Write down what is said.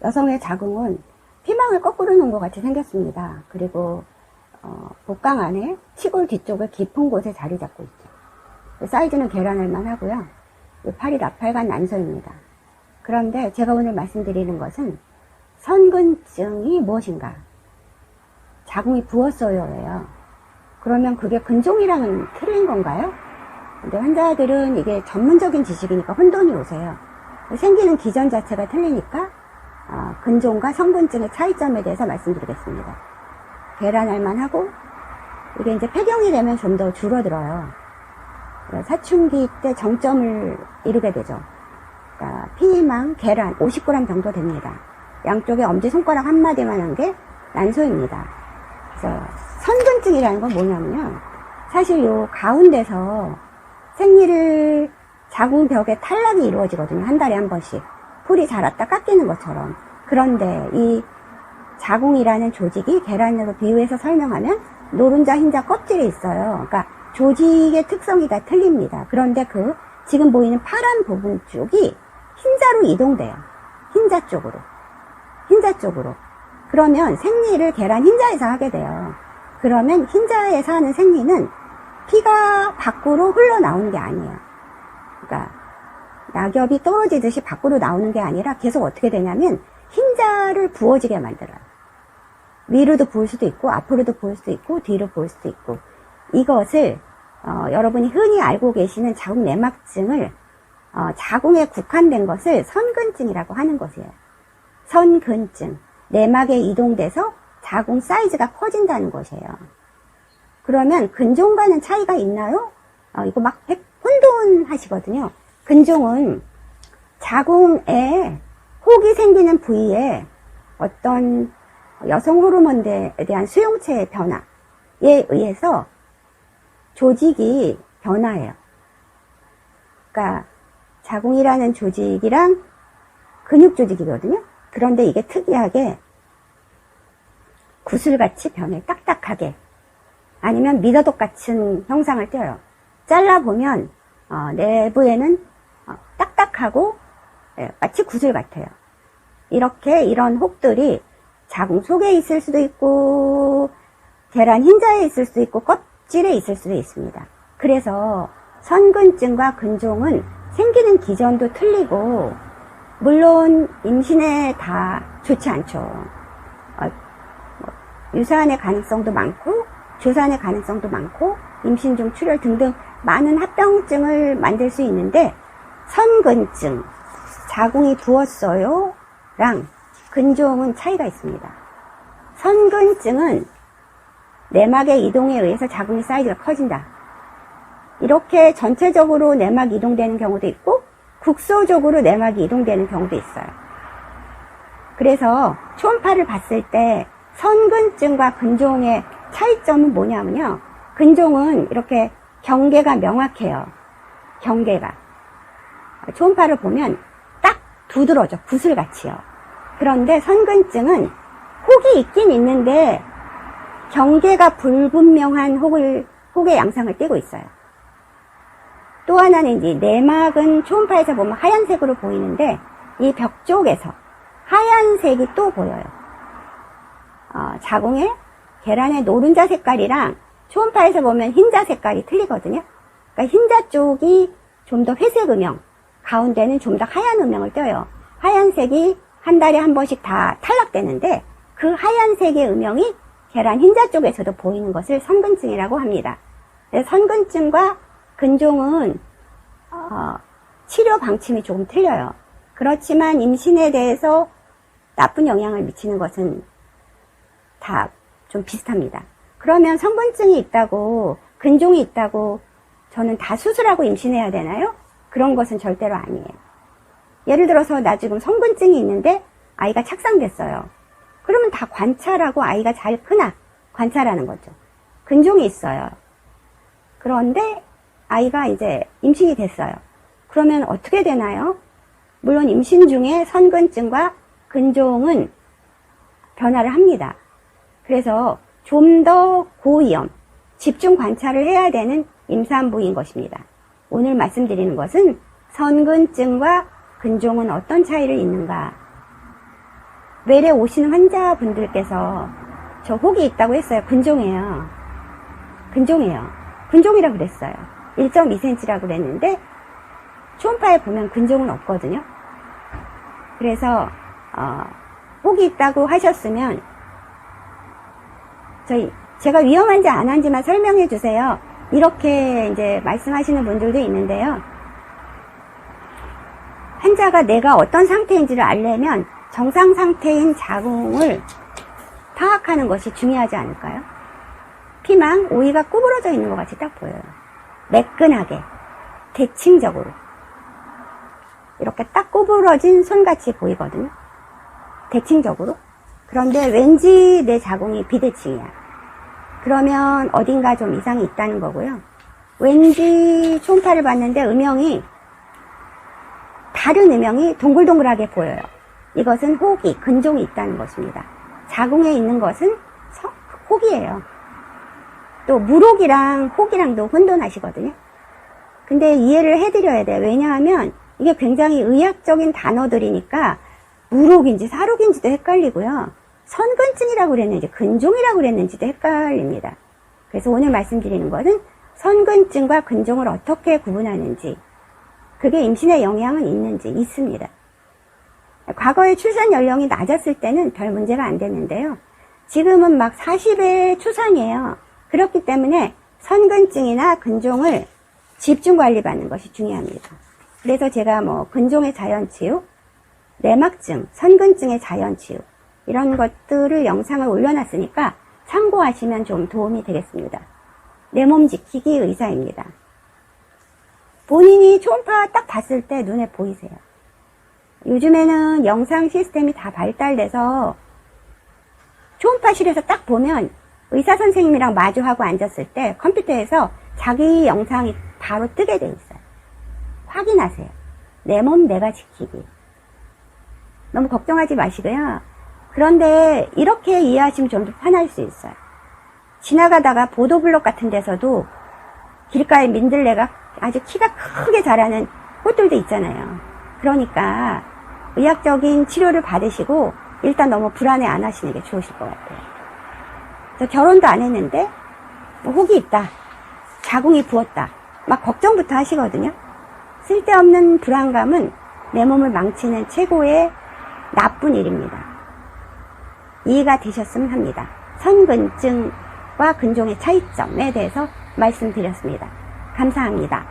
여성의 자궁은 피망을 거꾸로 놓은 것 같이 생겼습니다. 그리고 복강 안에 치골 뒤쪽을 깊은 곳에 자리 잡고 있죠. 사이즈는 계란알만 하고요. 팔이 나팔관 난소입니다. 그런데 제가 오늘 말씀드리는 것은 선근증이 무엇인가? 자궁이 부었어요예요. 그러면 그게 근종이랑은 틀린 건가요? 근데 환자들은 이게 전문적인 지식이니까 혼돈이 오세요. 생기는 기전 자체가 틀리니까 근종과 선근증의 차이점에 대해서 말씀드리겠습니다. 계란알만 하고 이게 이제 폐경이 되면 좀 더 줄어들어요. 사춘기 때 정점을 이루게 되죠. 그러니까 피망, 계란 50g 정도 됩니다. 양쪽에 엄지손가락 한마디만 한 게 난소입니다. 그래서 선근증이라는 건 뭐냐면요. 사실 요 가운데서 생리를 자궁벽에 탈락이 이루어지거든요. 한 달에 한 번씩. 풀이 자랐다 깎이는 것처럼. 그런데 이 자궁이라는 조직이 계란으로 비유해서 설명하면 노른자, 흰자 껍질에 있어요. 그러니까 조직의 특성이 다 틀립니다. 그런데 그 지금 보이는 파란 부분 쪽이 흰자로 이동돼요. 흰자 쪽으로. 흰자 쪽으로. 그러면 생리를 계란 흰자에서 하게 돼요. 그러면 흰자에서 하는 생리는 피가 밖으로 흘러나오는 게 아니에요. 그러니까 낙엽이 떨어지듯이 밖으로 나오는 게 아니라 계속 어떻게 되냐면 흰자를 부어지게 만들어요. 위로도 부을 수도 있고 앞으로도 부을 수도 있고 뒤로 부을 수도 있고 이것을 여러분이 흔히 알고 계시는 자궁 내막증을 자궁에 국한된 것을 선근증이라고 하는 것이에요. 선근증. 내막에 이동돼서 자궁 사이즈가 커진다는 것이에요. 그러면 근종과는 차이가 있나요? 이거 막 혼돈하시거든요. 근종은 자궁에 혹이 생기는 부위에 어떤 여성 호르몬에 대한 수용체의 변화에 의해서 조직이 변화해요. 그러니까 자궁이라는 조직이랑 근육 조직이거든요. 그런데 이게 특이하게 구슬같이 변해 딱딱하게 아니면 미더덕 같은 형상을 띄어요. 잘라보면 내부에는 딱딱하고 마치 구슬 같아요. 이렇게 이런 혹들이 자궁 속에 있을 수도 있고 계란 흰자에 있을 수도 있고 껍질에 있을 수도 있습니다. 그래서 선근증과 근종은 생기는 기전도 틀리고 물론 임신에 다 좋지 않죠. 유산의 가능성도 많고 조산의 가능성도 많고 임신 중 출혈 등등 많은 합병증을 만들 수 있는데 선근증, 자궁이 부었어요 랑 근종은 차이가 있습니다. 선근증은 내막의 이동에 의해서 자궁의 사이즈가 커진다. 이렇게 전체적으로 내막이 이동되는 경우도 있고 국소적으로 내막이 이동되는 경우도 있어요. 그래서 초음파를 봤을 때 선근증과 근종의 차이점은 뭐냐면요. 근종은 이렇게 경계가 명확해요. 경계가. 초음파를 보면 딱 두드러져. 구슬같이요. 그런데 선근증은 혹이 있긴 있는데 경계가 불분명한 혹의 양상을 띠고 있어요. 또 하나는 이제 내막은 초음파에서 보면 하얀색으로 보이는데 이 벽 쪽에서 하얀색이 또 보여요. 자궁의 계란의 노른자 색깔이랑 초음파에서 보면 흰자 색깔이 틀리거든요. 그러니까 흰자 쪽이 좀 더 회색 음영, 가운데는 좀 더 하얀 음영을 띄어요. 하얀색이 한 달에 한 번씩 다 탈락되는데 그 하얀색의 음영이 계란 흰자 쪽에서도 보이는 것을 선근증이라고 합니다. 선근증과 근종은 치료 방침이 조금 틀려요. 그렇지만 임신에 대해서 나쁜 영향을 미치는 것은 다 좀 비슷합니다. 그러면 선근증이 있다고 근종이 있다고 저는 다 수술하고 임신해야 되나요? 그런 것은 절대로 아니에요. 예를 들어서 나 지금 선근증이 있는데 아이가 착상됐어요. 그러면 다 관찰하고 아이가 잘 크나 관찰하는 거죠. 근종이 있어요. 그런데 아이가 이제 임신이 됐어요. 그러면 어떻게 되나요? 물론 임신 중에 선근증과 근종은 변화를 합니다. 그래서 좀 더 고위험, 집중 관찰을 해야 되는 임산부인 것입니다. 오늘 말씀드리는 것은 선근증과 근종은 어떤 차이를 있는가? 외래 오시는 환자분들께서 저 혹이 있다고 했어요. 근종이에요. 근종이라고 그랬어요. 1.2cm라고 그랬는데 초음파에 보면 근종은 없거든요. 그래서 혹이 있다고 하셨으면 제가 위험한지 안 한지만 설명해 주세요. 이렇게 이제 말씀하시는 분들도 있는데요. 환자가 내가 어떤 상태인지를 알려면 정상 상태인 자궁을 파악하는 것이 중요하지 않을까요? 피망, 오이가 구부러져 있는 것 같이 딱 보여요. 매끈하게, 대칭적으로. 이렇게 딱 구부러진 손같이 보이거든요. 대칭적으로. 그런데 왠지 내 자궁이 비대칭이야. 그러면 어딘가 좀 이상이 있다는 거고요. 왠지 초음파를 봤는데 다른 음영이 동글동글하게 보여요. 이것은 혹이, 근종이 있다는 것입니다. 자궁에 있는 것은 혹이에요. 또 물혹이랑 혹이랑도 혼돈하시거든요. 근데 이해를 해드려야 돼요. 왜냐하면 이게 굉장히 의학적인 단어들이니까 물혹인지 살혹인지도 헷갈리고요. 선근증이라고 그랬는지 근종이라고 그랬는지도 헷갈립니다. 그래서 오늘 말씀드리는 것은 선근증과 근종을 어떻게 구분하는지, 그게 임신에 영향은 있는지 있습니다. 과거에 출산 연령이 낮았을 때는 별 문제가 안 됐는데요. 지금은 막 40의 추상이에요. 그렇기 때문에 선근증이나 근종을 집중 관리받는 것이 중요합니다. 그래서 제가 근종의 자연치유, 내막증, 선근증의 자연치유 이런 것들을 영상을 올려놨으니까 참고하시면 좀 도움이 되겠습니다. 내 몸 지키기 의사입니다. 본인이 초음파 딱 봤을 때 눈에 보이세요. 요즘에는 영상 시스템이 다 발달돼서 초음파실에서 딱 보면 의사 선생님이랑 마주하고 앉았을 때 컴퓨터에서 자기 영상이 바로 뜨게 돼 있어요. 확인하세요. 내 몸 내가 지키기. 너무 걱정하지 마시고요. 그런데 이렇게 이해하시면 좀 더 편할 수 있어요. 지나가다가 보도블록 같은 데서도 길가에 민들레가 아주 키가 크게 자라는 꽃들도 있잖아요. 그러니까 의학적인 치료를 받으시고 일단 너무 불안해 안 하시는 게 좋으실 것 같아요. 저 결혼도 안 했는데 혹이 있다, 자궁이 부었다, 막 걱정부터 하시거든요. 쓸데없는 불안감은 내 몸을 망치는 최고의 나쁜 일입니다. 이해가 되셨으면 합니다. 선근증과 근종의 차이점에 대해서 말씀드렸습니다. 감사합니다.